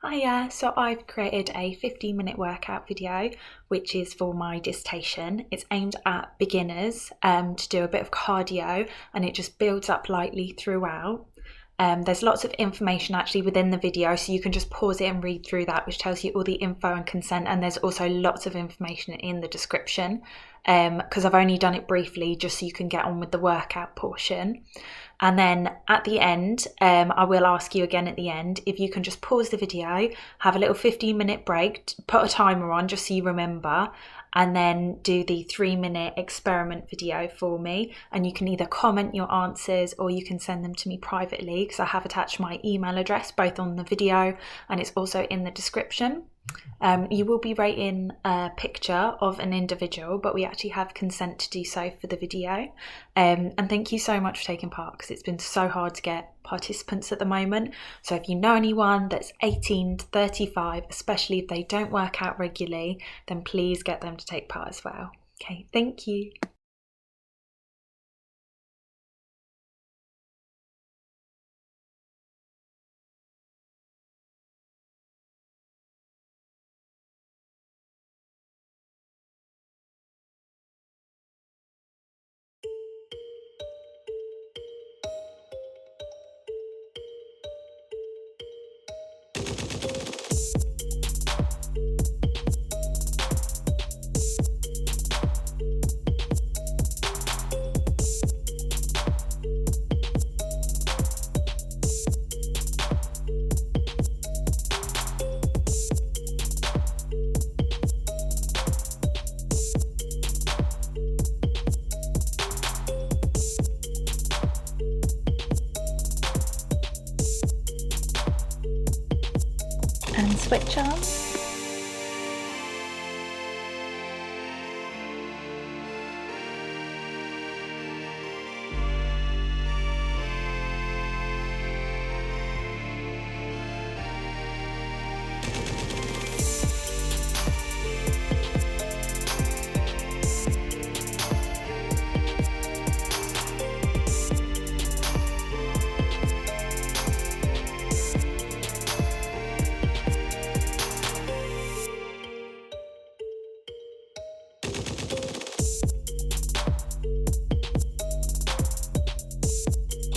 Hiya, so I've created a 15-minute workout video which is for my dissertation. It's aimed at beginners to do a bit of cardio, and it just builds up lightly throughout. There's lots of information actually within the video, so you can just pause it and read through that, which tells you all the info and consent, and there's also lots of information in the description because I've only done it briefly just so you can get on with the workout portion. And then at the end, I will ask you again at the end if you can just pause the video, have a little 15-minute break, put a timer on just so you remember, and then do the 3-minute experiment video for me. And you can either comment your answers or you can send them to me privately, because I have attached my email address both on the video and it's also in the description. You will be rating a picture of an individual, but we actually have consent to do so for the video. And thank you so much for taking part, because it's been so hard to get participants at the moment. So if you know anyone that's 18 to 35, especially if they don't work out regularly, then please get them to take part as well. Okay, thank you. And switch arms.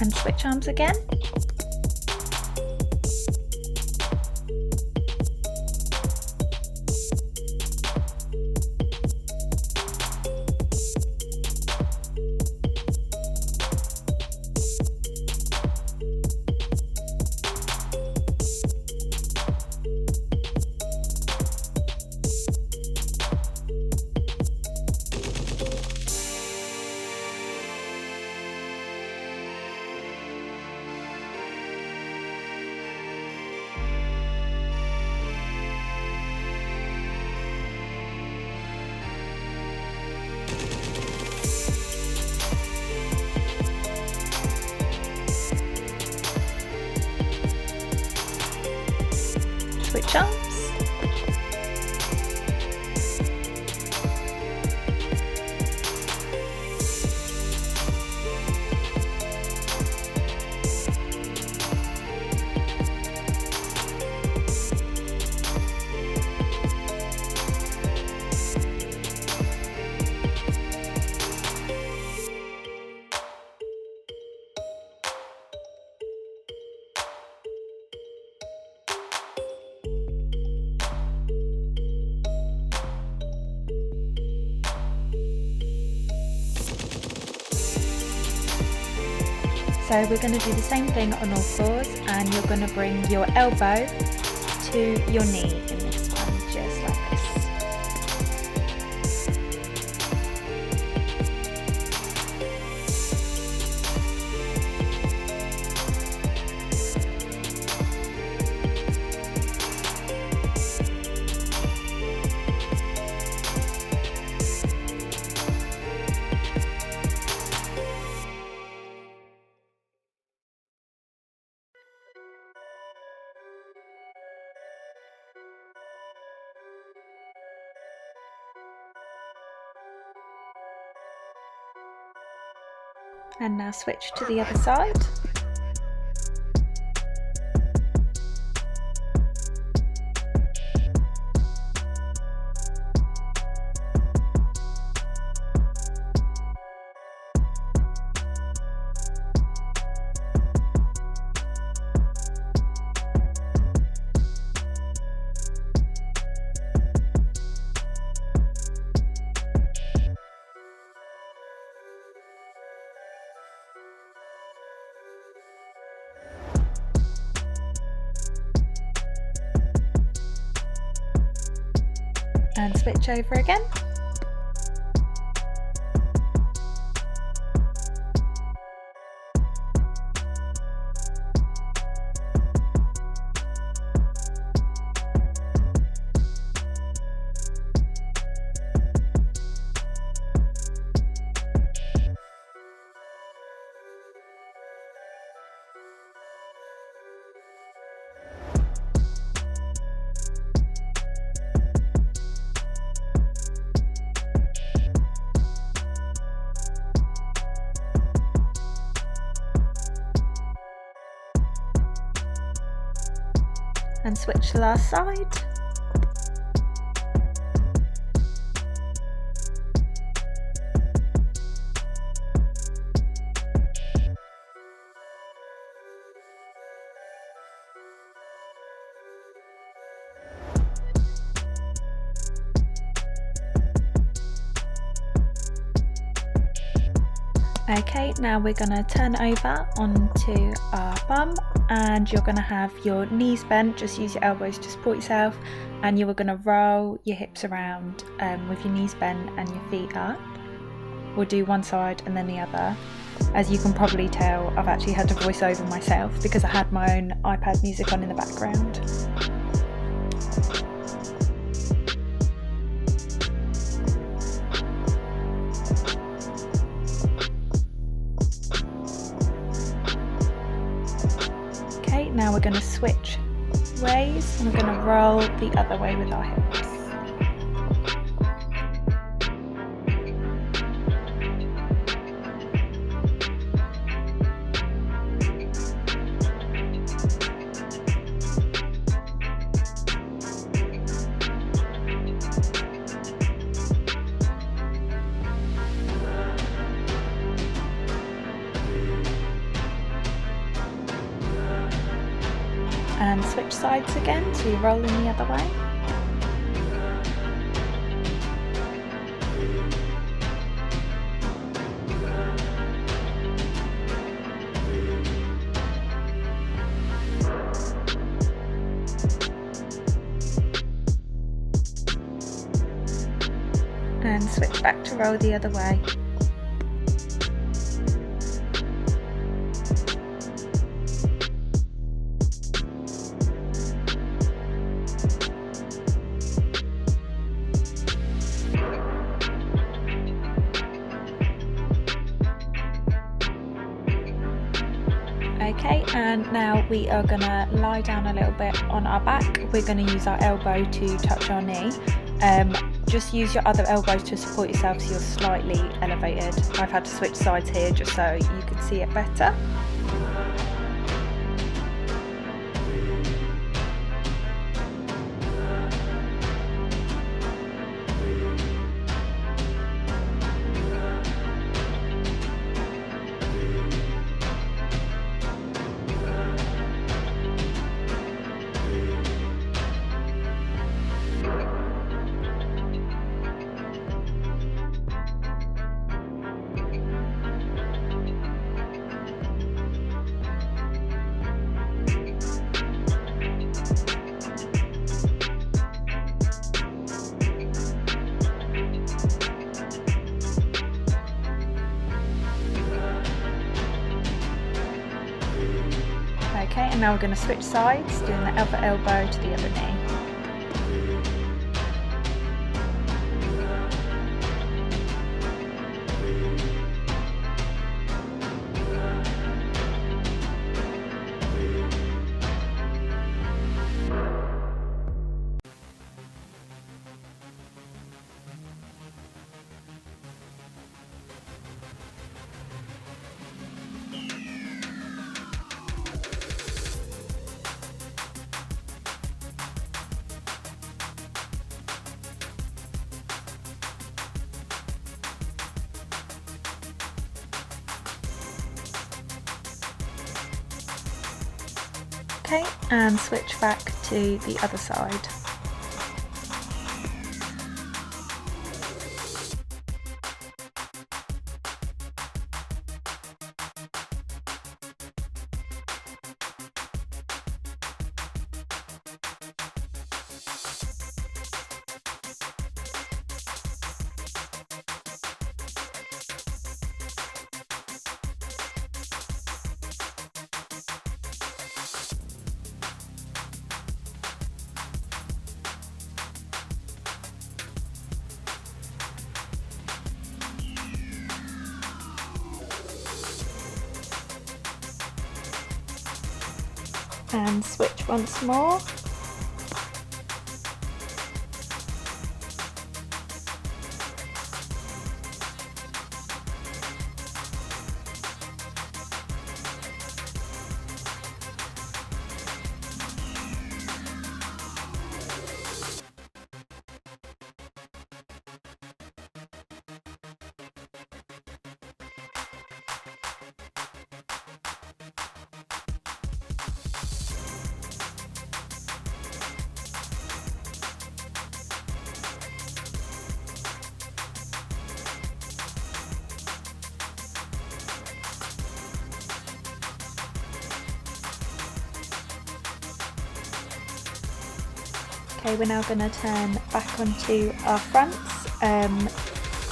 And switch arms again. Switch arms. So we're going to do the same thing on all fours, and you're going to bring your elbow to your knee in this one, just like this. And now switch to the other side. and switch over again. And switch to the last side. Okay, now we're going to turn over onto our bum, and you're going to have your knees bent. Just use your elbows to support yourself, and you are going to roll your hips around with your knees bent and your feet up. We'll do one side and then the other. As you can probably tell, I've actually had to voice over myself because I had my own iPad music on in the background. Now we're going to switch ways and we're going to roll the other way with our hips. And switch sides again, so you're rolling the other way. And switch back to roll the other way. Okay, and now we are going to lie down a little bit on our back. We're going to use our elbow to touch our knee. Just use your other elbow to support yourself so you're slightly elevated. I've had to switch sides here just so you can see it better. Okay, and now we're going to switch sides, doing the other elbow to the other knee. Okay, and switch back to the other side. And switch once more. Okay, we're now going to turn back onto our fronts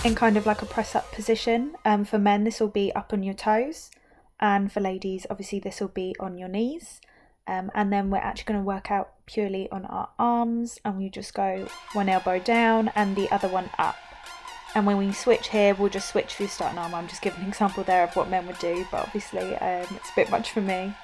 in kind of like a press up position. For men this will be up on your toes, and for ladies obviously this will be on your knees. And then we're actually going to work out purely on our arms, and we just go one elbow down and the other one up. And when we switch here, we'll just switch through starting arm. I'm just giving an example there of what men would do, but obviously it's a bit much for me.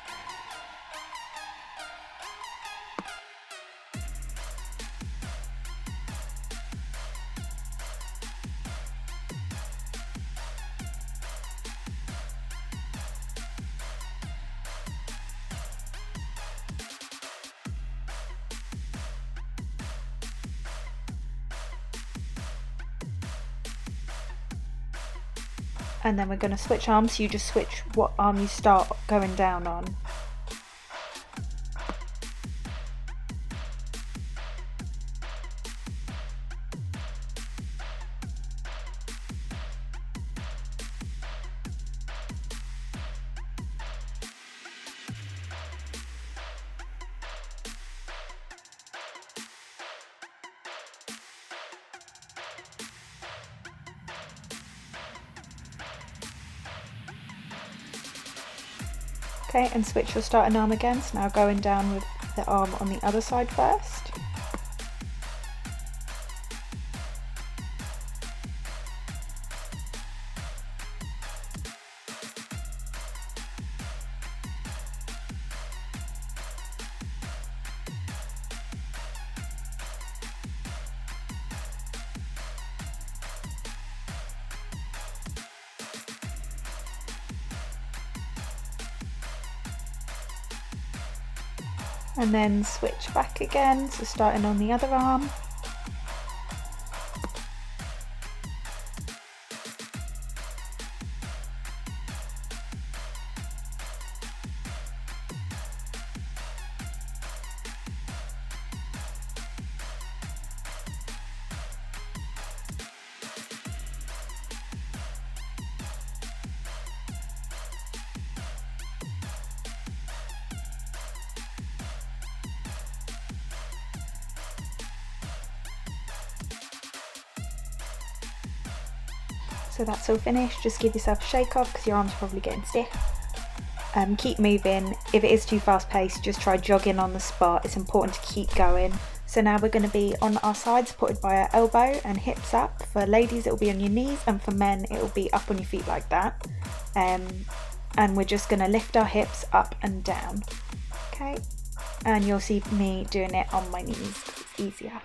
And then we're going to switch arms, so you just switch what arm you start going down on. Okay, and switch your starting arm again, so now going down with the arm on the other side first. And then switch back again, so starting on the other arm. So that's all finished. Just give yourself a shake off because your arms are probably getting stiff. Keep moving. If it is too fast paced, just try jogging on the spot. It's important to keep going. So now we're going to be on our side, supported by our elbow and hips up. For ladies it will be on your knees, and for men it will be up on your feet like that. And we're just going to lift our hips up and down. Okay, and you'll see me doing it on my knees because it's easier.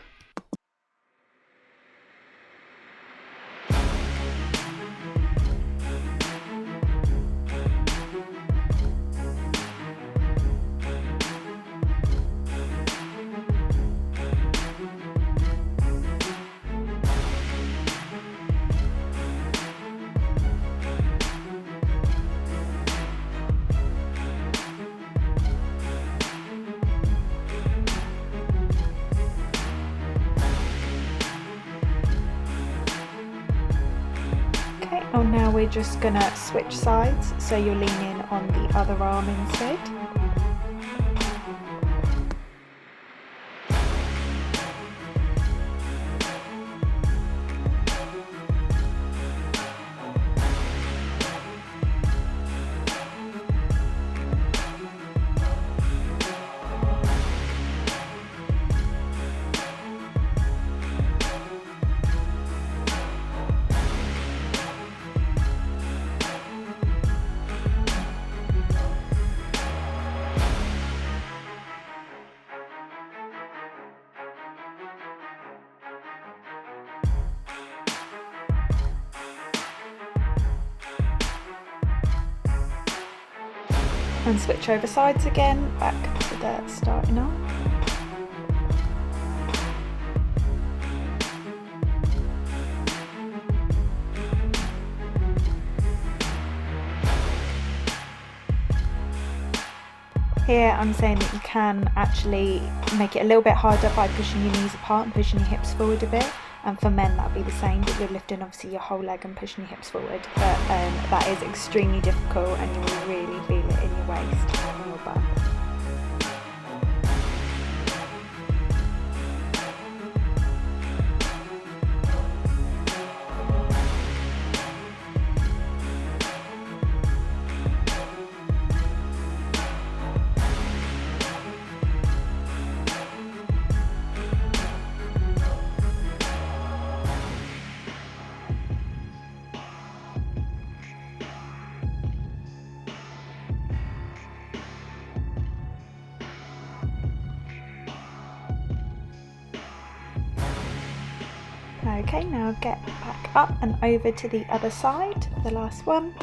And now we're just gonna switch sides, so you're leaning on the other arm instead. and switch over sides again, back to the starting arm. Here I'm saying that you can actually make it a little bit harder by pushing your knees apart and pushing your hips forward a bit, and for men that'll be the same, but you're lifting obviously your whole leg and pushing your hips forward, but that is extremely difficult and you will really feel it in your waist and your butt. Okay, now get back up and over to the other side, the last one.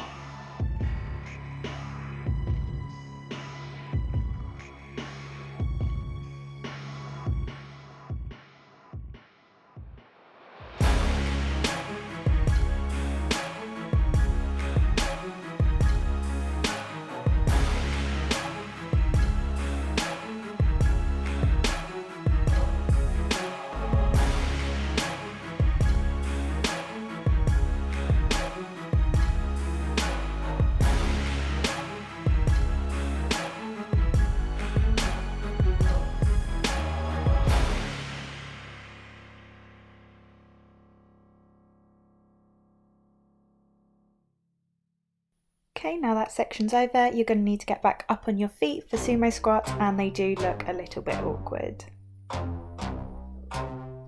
Okay, now that section's over, you're going to need to get back up on your feet for sumo squats, and they do look a little bit awkward.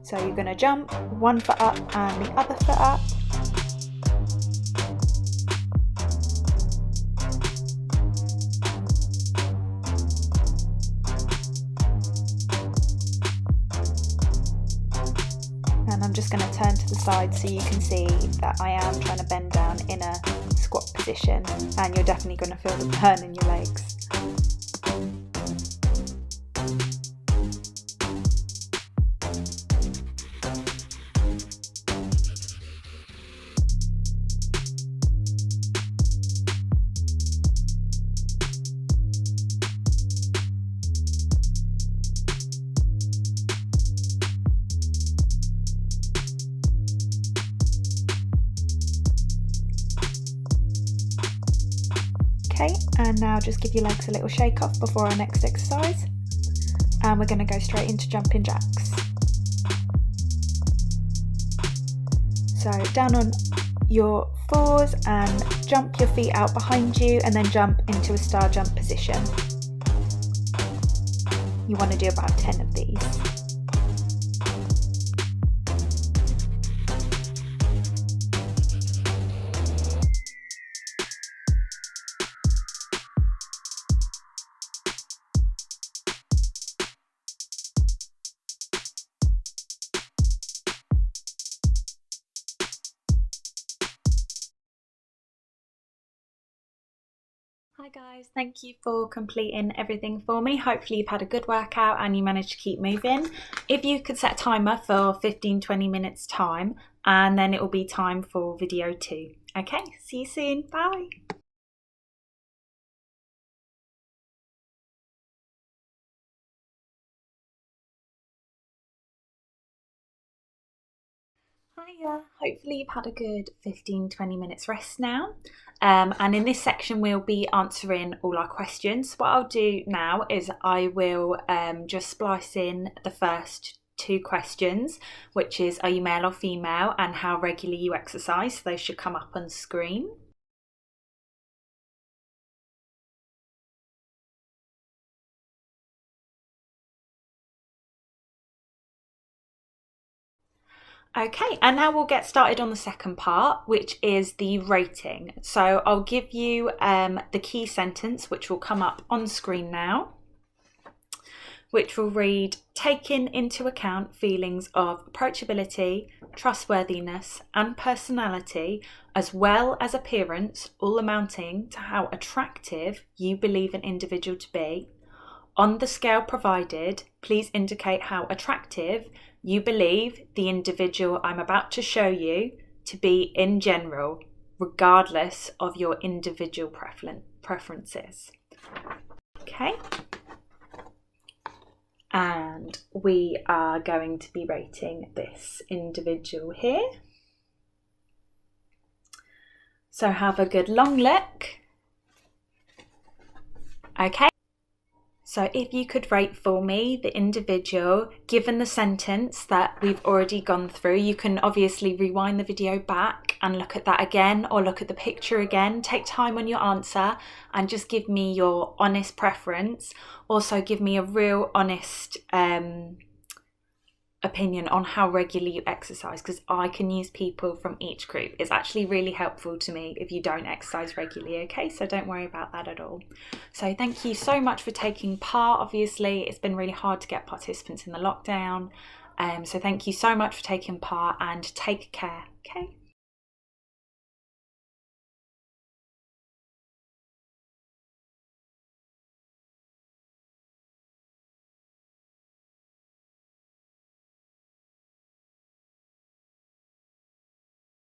So you're going to jump one foot up and the other foot up. And I'm just going to turn to the side so you can see that I am trying to bend down in a squat position, and you're definitely going to feel the burn in your legs. Okay, and now just give your legs a little shake off before our next exercise, and we're going to go straight into jumping jacks. So down on your fours and jump your feet out behind you, and then jump into a star jump position. You want to do about 10 of these. Hi guys, thank you for completing everything for me. Hopefully you've had a good workout and you managed to keep moving. If you could set a timer for 15-20 minutes time, and then it will be time for video 2. Okay, see you soon. Bye. Hiya, hopefully you've had a good 15-20 minutes rest now, and in this section we'll be answering all our questions. What I'll do now is I will just splice in the first 2 questions, which is, are you male or female, and how regularly you exercise. Those should come up on screen. Okay, and now we'll get started on the second part, which is the rating. So I'll give you the key sentence, which will come up on screen now, which will read, taking into account feelings of approachability, trustworthiness and personality, as well as appearance, all amounting to how attractive you believe an individual to be. On the scale provided, please indicate how attractive you believe the individual I'm about to show you to be in general, regardless of your individual preferences. Okay. And we are going to be rating this individual here. So have a good long look. Okay. So if you could rate for me the individual, given the sentence that we've already gone through, you can obviously rewind the video back and look at that again, or look at the picture again. Take time on your answer and just give me your honest preference. Also give me a real honest opinion on how regularly you exercise, because I can use people from each group. It's actually really helpful to me if you don't exercise regularly, okay? So don't worry about that at all. So thank you so much for taking part. Obviously, it's been really hard to get participants in the lockdown. So thank you so much for taking part, and take care, okay?